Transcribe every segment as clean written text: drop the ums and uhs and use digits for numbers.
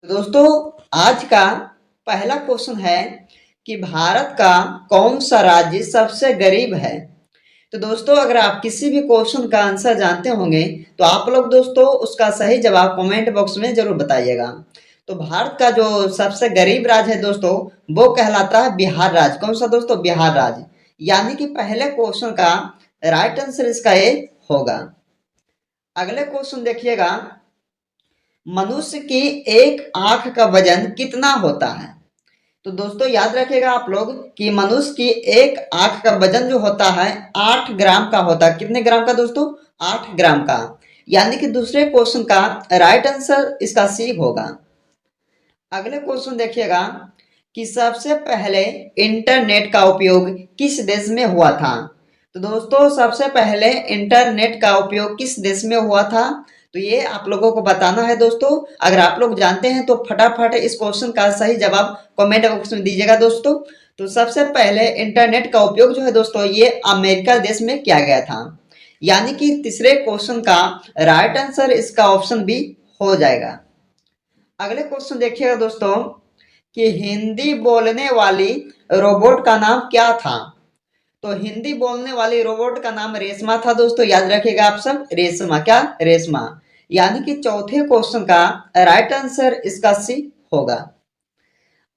दोस्तों, आज का पहला क्वेश्चन है कि भारत का कौन सा राज्य सबसे गरीब है। तो दोस्तों, अगर आप किसी भी क्वेश्चन का आंसर जानते होंगे तो आप लोग दोस्तों उसका सही जवाब कमेंट बॉक्स में जरूर बताइएगा। तो भारत का जो सबसे गरीब राज्य है दोस्तों, वो कहलाता है बिहार राज्य। कौन सा दोस्तों? बिहार राज्य। यानी कि पहले क्वेश्चन का राइट आंसर इसका ये होगा। अगले क्वेश्चन देखिएगा, मनुष्य की एक आंख का वजन कितना होता है। तो दोस्तों याद रखिएगा आप लोग कि मनुष्य की एक आंख का वजन जो होता है 8 ग्राम का होता है। कितने ग्राम का दोस्तों? 8 ग्राम का। यानी कि दूसरे क्वेश्चन का राइट आंसर इसका सी होगा। अगले क्वेश्चन देखिएगा कि सबसे पहले इंटरनेट का उपयोग किस देश में हुआ था। तो दोस्तों सबसे पहले इंटरनेट का उपयोग किस देश में हुआ था, तो ये आप लोगों को बताना है दोस्तों। अगर आप लोग जानते हैं तो फटाफट इस क्वेश्चन का सही जवाब कमेंट बॉक्स में दीजिएगा दोस्तों। तो सबसे पहले इंटरनेट का उपयोग जो है दोस्तों ये अमेरिका देश में किया गया था। यानी कि तीसरे क्वेश्चन का राइट आंसर इसका ऑप्शन बी हो जाएगा। अगले क्वेश्चन देखिएगा दोस्तों कि हिंदी बोलने वाली रोबोट का नाम क्या था। तो हिंदी बोलने वाली रोबोट का नाम रेशमा था दोस्तों। याद रखिएगा आप सब, रेशमा। क्या? रेशमा। यानी कि चौथे क्वेश्चन का राइट आंसर इसका सी होगा।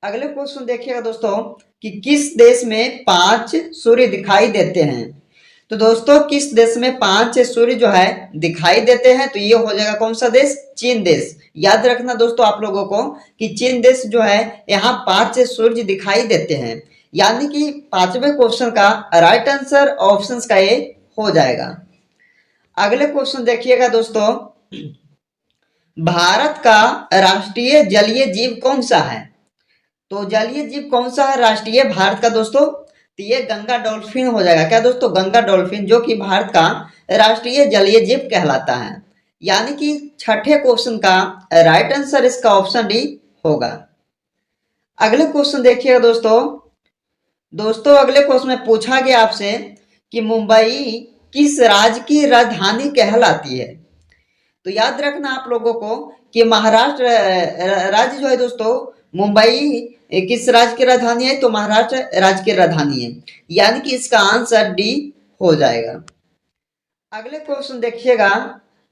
अगले क्वेश्चन देखिएगा दोस्तों कि किस देश में 5 सूर्य दिखाई देते हैं। तो दोस्तों किस देश में 5 सूर्य जो है दिखाई देते हैं, तो ये हो जाएगा कौन सा देश? चीन देश। याद रखना दोस्तों आप लोगों को कि चीन देश जो है यहाँ 5 सूर्य दिखाई देते हैं। यानी कि पांचवें क्वेश्चन का राइट आंसर ऑप्शंस का ये हो जाएगा। अगले क्वेश्चन देखिएगा दोस्तों, भारत का राष्ट्रीय जलीय जीव कौन सा है। तो जलीय जीव कौन सा है राष्ट्रीय भारत का दोस्तों? तो ये गंगा डॉल्फिन हो जाएगा। क्या दोस्तों? गंगा डॉल्फिन, जो कि भारत का राष्ट्रीय जलीय जीव कहलाता है। यानी कि छठे क्वेश्चन का राइट आंसर इसका ऑप्शन डी होगा। अगले क्वेश्चन देखिएगा दोस्तों। अगले क्वेश्चन में पूछा गया आपसे कि मुंबई किस राज्य की राजधानी कहलाती है। तो याद रखना आप लोगों को कि महाराष्ट्र राज्य जो है दोस्तों, मुंबई किस राज्य की राजधानी है, तो महाराष्ट्र राज्य की राजधानी है। यानी कि इसका आंसर डी हो जाएगा। अगले क्वेश्चन देखिएगा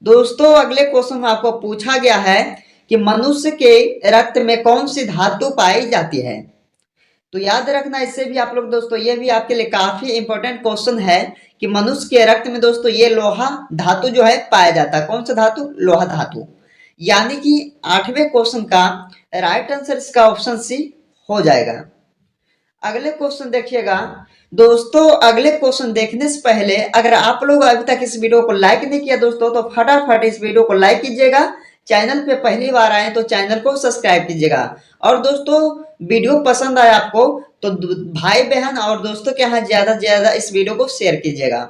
दोस्तों। अगले क्वेश्चन में आपको पूछा गया है कि मनुष्य के रक्त में कौन सी धातु पाई जाती है। तो याद रखना इससे भी आप लोग दोस्तों, ये भी आपके लिए काफी इंपॉर्टेंट क्वेश्चन है कि मनुष्य के रक्त में दोस्तों ये लोहा धातु जो है पाया जाता है। कौन सा धातु? लोहा धातु। यानी कि आठवें क्वेश्चन का राइट आंसर इसका ऑप्शन सी हो जाएगा। अगले क्वेश्चन देखिएगा दोस्तों। अगले क्वेश्चन देखने से पहले अगर आप लोग अभी तक इस वीडियो को लाइक नहीं किया दोस्तों, तो फटाफट इस वीडियो को लाइक कीजिएगा। चैनल पे पहली बार आए तो चैनल को सब्सक्राइब कीजिएगा। और दोस्तों वीडियो पसंद आया आपको तो भाई बहन और दोस्तों के यहाँ ज्यादा से ज्यादा इस वीडियो को शेयर कीजिएगा।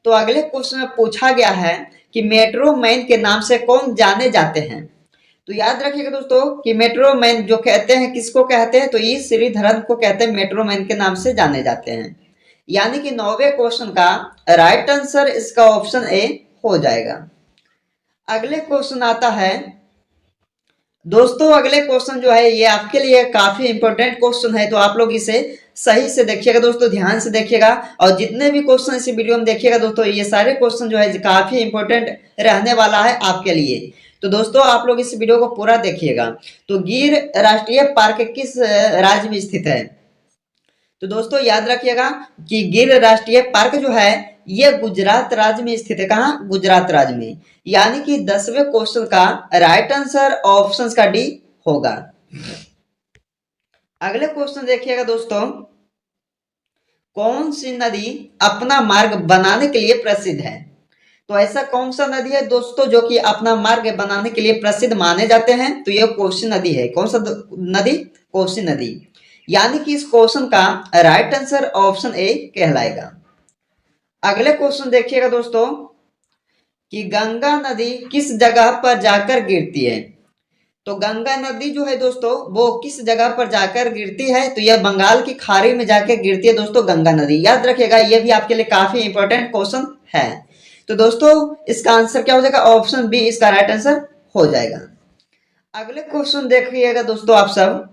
तो अगले क्वेश्चन में पूछा गया है कि मेट्रो मैन के नाम से कौन जाने जाते हैं। तो याद रखिएगा दोस्तों कि मेट्रो मैन जो कहते हैं किसको कहते हैं, तो ये श्रीधरन को कहते हैं, मेट्रो मैन के नाम से जाने जाते हैं। यानी कि 9वें क्वेश्चन का राइट आंसर इसका ऑप्शन ए हो जाएगा। अगले क्वेश्चन आता है दोस्तों। अगले क्वेश्चन जो है ये आपके लिए काफी इंपॉर्टेंट क्वेश्चन है, तो आप लोग इसे सही से देखिएगा दोस्तों, ध्यान से देखिएगा। और जितने भी क्वेश्चन इस वीडियो में देखिएगा दोस्तों, ये सारे क्वेश्चन जो है काफी इंपॉर्टेंट रहने वाला है आपके लिए। तो दोस्तों आप लोग इस वीडियो को पूरा देखिएगा। तो गिर राष्ट्रीय पार्क किस राज्य में स्थित है। तो दोस्तों याद रखिएगा कि गिर राष्ट्रीय पार्क जो है ये गुजरात राज्य में स्थित है। कहाँ? गुजरात राज्य में। यानी कि 10वें क्वेश्चन का राइट आंसर ऑप्शन का डी होगा। अगले क्वेश्चन देखिएगा दोस्तों, कौन सी नदी अपना मार्ग बनाने के लिए प्रसिद्ध है। तो ऐसा कौन सा नदी है दोस्तों जो कि अपना मार्ग बनाने के लिए प्रसिद्ध माने जाते हैं, तो यह कोसी नदी है। कौन सा नदी? कोसी नदी। यानी कि इस क्वेश्चन का राइट आंसर ऑप्शन ए कहलाएगा। अगले क्वेश्चन देखिएगा दोस्तों कि गंगा नदी किस जगह पर जाकर गिरती है। तो गंगा नदी जो है दोस्तों वो किस जगह पर जाकर गिरती है, तो यह बंगाल की खाड़ी में जाकर गिरती है दोस्तों गंगा नदी। याद रखिएगा यह भी आपके लिए काफी इंपॉर्टेंट क्वेश्चन है। तो दोस्तों इसका आंसर क्या हो जाएगा? ऑप्शन बी इसका राइट आंसर हो जाएगा। अगले क्वेश्चन देखिएगा दोस्तों आप सब,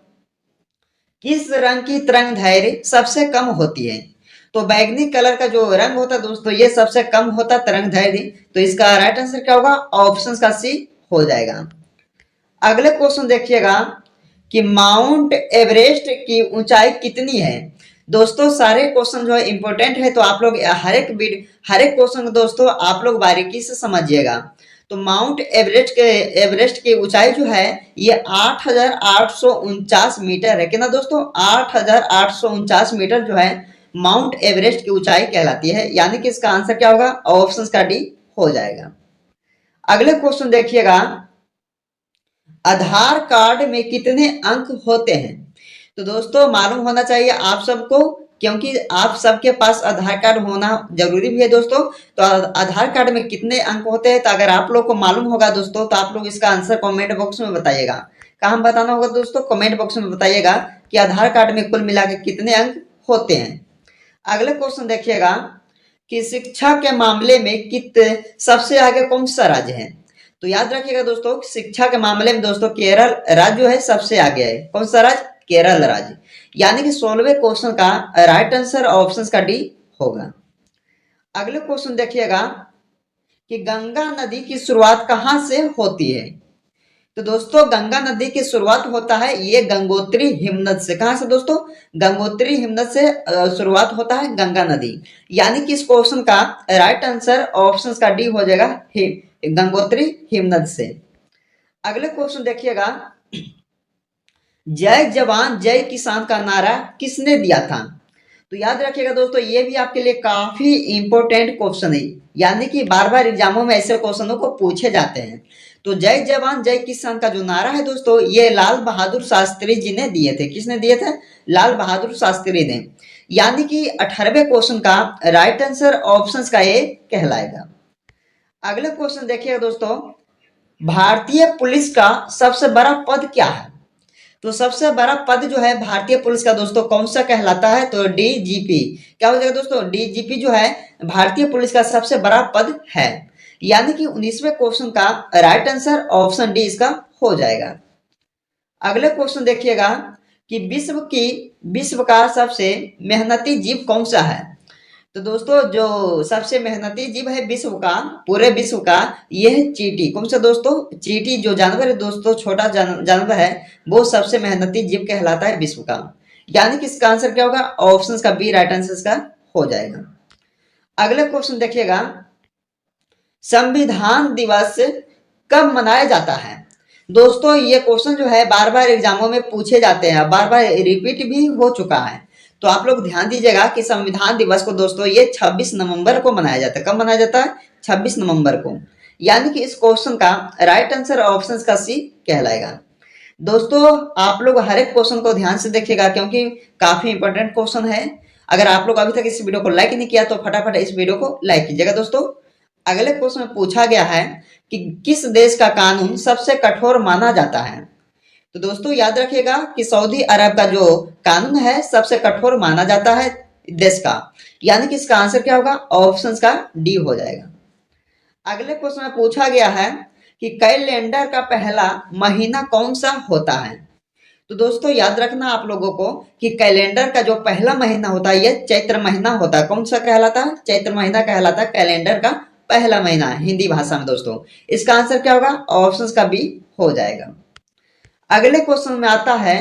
किस रंग की तरंग दैर्घ्य सबसे कम होती है? तो बैगनी कलर का जो रंग होता है दोस्तों, ये सबसे कम होता है तरंग दैर्घ्य। तो इसका राइट आंसर क्या होगा? ऑप्शन का सी हो जाएगा। अगले क्वेश्चन देखिएगा कि माउंट एवरेस्ट की ऊंचाई कितनी है? दोस्तों सारे क्वेश्चन जो है इंपॉर्टेंट है, तो आप लोग हर एक क्वेश्चन को दोस्तों आप लोग बारीकी से समझिएगा। तो माउंट एवरेस्ट की ऊंचाई जो है ये 8,849 मीटर है। कितना दोस्तों? 8,849 मीटर जो है माउंट एवरेस्ट की ऊंचाई कहलाती है। यानी कि इसका आंसर क्या होगा? ऑप्शन का डी हो जाएगा। अगले क्वेश्चन देखिएगा, आधार कार्ड में कितने अंक होते हैं? तो दोस्तों मालूम होना चाहिए आप सबको, क्योंकि आप सबके पास आधार कार्ड होना जरूरी भी है दोस्तों। तो आधार कार्ड में कितने अंक होते हैं, तो अगर आप लोग को मालूम होगा दोस्तों, तो आप लोग इसका आंसर कमेंट बॉक्स में बताइएगा। कहाँ बताना होगा दोस्तों? कमेंट बॉक्स में बताइएगा कि आधार कार्ड में कुल मिला के कितने अंक होते हैं। अगले क्वेश्चन देखिएगा कि शिक्षा के मामले में सबसे आगे कौन सा राज्य है? तो याद रखिएगा दोस्तों, शिक्षा के मामले में दोस्तों केरल राज्य जो है सबसे आगे है। कौन सा राज्य? केरल राज्य। यानी कि 16वें क्वेश्चन का राइट आंसर ऑप्शन का डी होगा। अगले क्वेश्चन देखिएगा कि गंगा नदी की शुरुआत कहां से होती है? तो दोस्तों गंगा नदी की शुरुआत होता है ये गंगोत्री हिमनद से। कहां से दोस्तों? गंगोत्री हिमनद से शुरुआत होता है गंगा नदी। यानी कि इस क्वेश्चन का राइट आंसर ऑप्शन का डी हो जाएगा, गंगोत्री हिमनद से। अगले क्वेश्चन देखिएगा, जय जवान जय किसान का नारा किसने दिया था? तो याद रखिएगा दोस्तों, ये भी आपके लिए काफी इंपॉर्टेंट क्वेश्चन है। यानी कि बार बार एग्जामों में ऐसे क्वेश्चनों को पूछे जाते हैं। तो जय जवान जय किसान का जो नारा है दोस्तों, ये लाल बहादुर शास्त्री जी ने दिए थे। किसने दिए थे? लाल बहादुर शास्त्री ने। यानी कि 18वें क्वेश्चन का राइट आंसर ऑप्शन का ये कहलाएगा। अगले क्वेश्चन देखिएगा दोस्तों, भारतीय पुलिस का सबसे बड़ा पद क्या है? तो सबसे बड़ा पद जो है भारतीय पुलिस का दोस्तों कौन सा कहलाता है? तो डीजीपी। क्या हो जाएगा दोस्तों? डीजीपी जो है भारतीय पुलिस का सबसे बड़ा पद है। यानी कि 19वें क्वेश्चन का राइट आंसर ऑप्शन डी इसका हो जाएगा। अगले क्वेश्चन देखिएगा कि विश्व का सबसे मेहनती जीव कौन सा है? तो दोस्तों जो सबसे मेहनती जीव है विश्व का, पूरे विश्व का, ये है चींटी। कौन सा दोस्तों? चींटी जो जानवर है दोस्तों, छोटा जानवर है, वो सबसे मेहनती जीव कहलाता है विश्व का। यानी कि इसका आंसर क्या होगा? ऑप्शन का बी राइट आंसर इसका हो जाएगा। अगले क्वेश्चन देखिएगा, संविधान दिवस कब मनाया जाता है? दोस्तों ये क्वेश्चन जो है बार बार एग्जामों में पूछे जाते हैं, बार बार रिपीट भी हो चुका है। तो आप लोग ध्यान दीजिएगा कि संविधान दिवस को दोस्तों ये 26 नवंबर को मनाया जाता है। कब मनाया जाता है? 26 नवंबर को। यानी कि इस क्वेश्चन का राइट आंसर ऑप्शन का सी कहलाएगा। दोस्तों आप लोग हर एक क्वेश्चन को ध्यान से देखिएगा, क्योंकि काफी इंपॉर्टेंट क्वेश्चन है। अगर आप लोग अभी तक इस वीडियो को लाइक नहीं किया तो फटाफट इस वीडियो को लाइक कीजिएगा दोस्तों। अगले क्वेश्चन में पूछा गया है कि किस देश का कानून सबसे कठोर माना जाता है? तो दोस्तों याद रखिएगा कि सऊदी अरब का जो कानून है सबसे कठोर माना जाता है देश का। यानी कि इसका आंसर क्या होगा? ऑप्शन का डी हो जाएगा। अगले क्वेश्चन में पूछा गया है कि कैलेंडर का पहला महीना कौन सा होता है? तो दोस्तों याद रखना आप लोगों को कि कैलेंडर का जो पहला महीना होता है ये चैत्र महीना होता है। कौन सा कहलाता है? चैत्र महीना कहलाता है कैलेंडर का पहला महीना हिंदी भाषा में दोस्तों। इसका आंसर क्या होगा? ऑप्शन का बी हो जाएगा। अगले क्वेश्चन में आता है,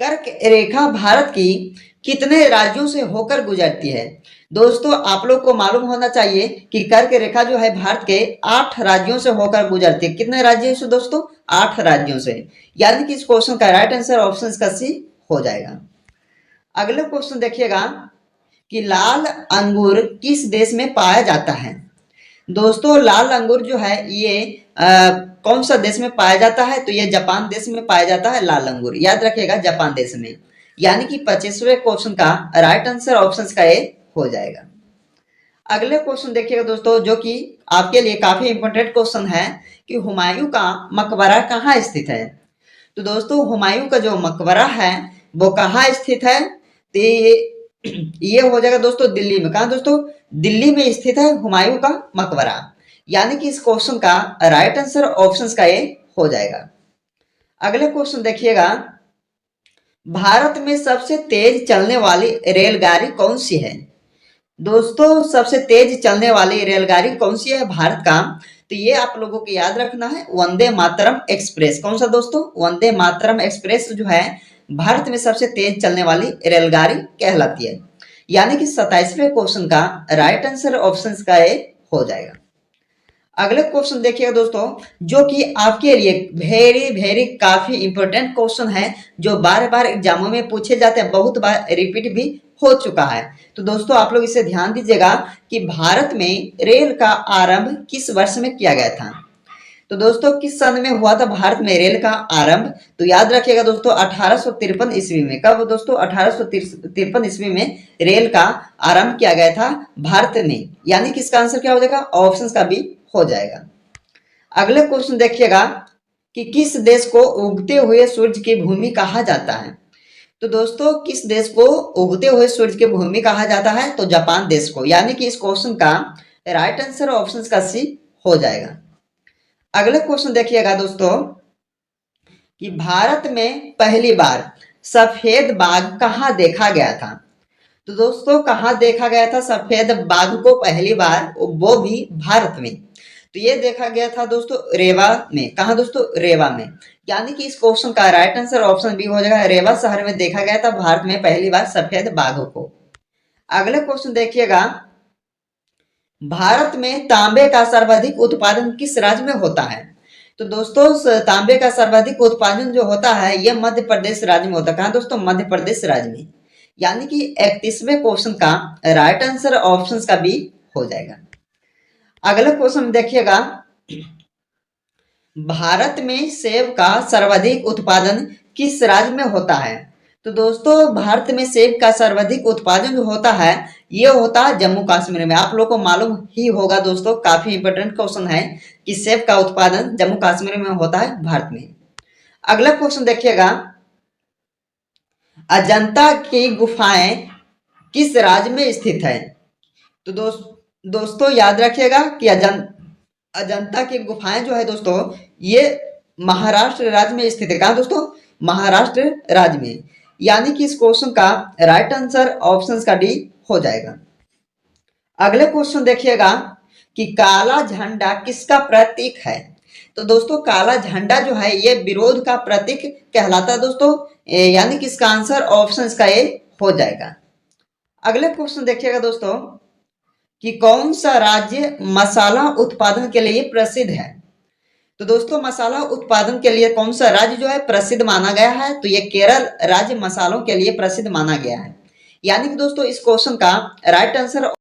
कर्क रेखा भारत की कितने राज्यों से होकर गुजरती है? दोस्तों आप लोग को मालूम होना चाहिए कि कर्क रेखा जो है भारत के 8 राज्यों से होकर गुजरती है। कितने राज्यों से दोस्तों? 8 राज्यों से। यानी कि इस क्वेश्चन का राइट आंसर ऑप्शन का सी हो जाएगा। अगले क्वेश्चन देखिएगा कि लाल अंगूर किस देश में पाया जाता है? दोस्तों लाल अंगूर जो है ये कौन सा देश में पाया जाता है? तो ये जापान देश में पाया जाता है लाल अंगूर। याद रखिएगा जापान देश में। यानी कि 25वें क्वेश्चन का राइट आंसर ऑप्शन का ए हो जाएगा। अगले क्वेश्चन देखिएगा दोस्तों, जो कि आपके लिए काफी इंपॉर्टेंट क्वेश्चन है कि हुमायूं का मकबरा कहाँ स्थित है? तो दोस्तों हुमायूं का जो मकबरा है वो कहाँ स्थित है? तो ये हो जाएगा दोस्तों दिल्ली में। कहाँ दोस्तों? दिल्ली में स्थित है हुमायूं का मकबरा। यानी कि इस क्वेश्चन का राइट आंसर ऑप्शन का ए हो जाएगा। अगले क्वेश्चन देखिएगा, भारत में सबसे तेज चलने वाली रेलगाड़ी कौन सी है? दोस्तों सबसे तेज चलने वाली रेलगाड़ी कौन सी है भारत का? तो ये आप लोगों को याद रखना है, वंदे मातरम एक्सप्रेस। कौन सा दोस्तों? वंदे मातरम एक्सप्रेस जो है भारत में सबसे तेज चलने वाली रेलगाड़ी कहलाती है। यानी कि 27वें क्वेश्चन का राइट आंसर ऑप्शन का ए हो जाएगा। अगले क्वेश्चन देखिएगा दोस्तों, जो कि आपके लिए वेरी वेरी काफी इंपॉर्टेंट क्वेश्चन है, जो बार बार एग्जामों में पूछे जाते हैं, बहुत बार रिपीट भी हो चुका है। तो दोस्तों आप लोग इसे ध्यान दीजिएगा कि भारत में रेल का आरंभ किस वर्ष में किया गया था? तो दोस्तों किस सन में हुआ था भारत में रेल का आरंभ? तो याद रखिएगा दोस्तों 1853 ईस्वी में। कब दोस्तों? 1853 ईस्वी में रेल का आरंभ किया गया था भारत में। यानी कि इसका आंसर क्या हो जाएगा? ऑप्शन का बी हो जाएगा। अगले क्वेश्चन देखिएगा कि किस देश को उगते हुए सूर्य की भूमि कहा जाता है? तो दोस्तों किस देश को उगते हुए सूर्य की भूमि कहा जाता है? तो जापान देश को। यानी कि इस क्वेश्चन का राइट आंसर ऑप्शन का सी हो जाएगा। अगले क्वेश्चन देखिएगा दोस्तों कि भारत में पहली बार सफेद बाघ कहाँ देखा गया था? तो दोस्तों कहाँ देखा गया था सफेद बाघ को पहली बार? वो भी भारत में। तो ये देखा गया था दोस्तों रेवा में। कहा दोस्तों? रेवा में। यानी कि इस क्वेश्चन का राइट आंसर ऑप्शन बी हो जाएगा, रेवा शहर में देखा गया था भारत में पहली बार सफेद बाघ को। अगले क्वेश्चन देखिएगा, भारत में तांबे का सर्वाधिक उत्पादन किस राज्य में होता है? तो दोस्तों तांबे का सर्वाधिक उत्पादन जो होता है यह मध्य प्रदेश राज्य में होता है। कहा दोस्तों? मध्य प्रदेश राज्य में। यानी कि 31वें क्वेश्चन का राइट आंसर ऑप्शन का बी हो जाएगा। अगला क्वेश्चन देखिएगा, भारत में सेब का सर्वाधिक उत्पादन किस राज्य में होता है? तो दोस्तों भारत में सेब का सर्वाधिक उत्पादन जो होता है ये होता है जम्मू कश्मीर में। आप लोगों को मालूम ही होगा दोस्तों, काफी इंपोर्टेंट क्वेश्चन है कि सेब का उत्पादन जम्मू कश्मीर में होता है भारत में। अगला क्वेश्चन देखिएगा, अजंता की गुफाएं किस राज्य में स्थित है? तो दोस्तों याद रखिएगा कि अजंता की गुफाएं जो है दोस्तों ये महाराष्ट्र राज्य में स्थित है। कहा दोस्तों? महाराष्ट्र राज्य में। यानी कि इस क्वेश्चन का राइट आंसर ऑप्शन का डी हो जाएगा। अगले क्वेश्चन देखिएगा कि काला झंडा किसका प्रतीक है? तो दोस्तों काला झंडा जो है ये विरोध का प्रतीक कहलाता है दोस्तों। यानी कि इसका आंसर ऑप्शन का ए हो जाएगा। अगले क्वेश्चन देखिएगा दोस्तों कि कौन सा राज्य मसाला उत्पादन के लिए प्रसिद्ध है? तो दोस्तों मसाला उत्पादन के लिए कौन सा राज्य जो है प्रसिद्ध माना गया है? तो ये केरल राज्य मसालों के लिए प्रसिद्ध माना गया है। यानी कि दोस्तों इस क्वेश्चन का राइट आंसर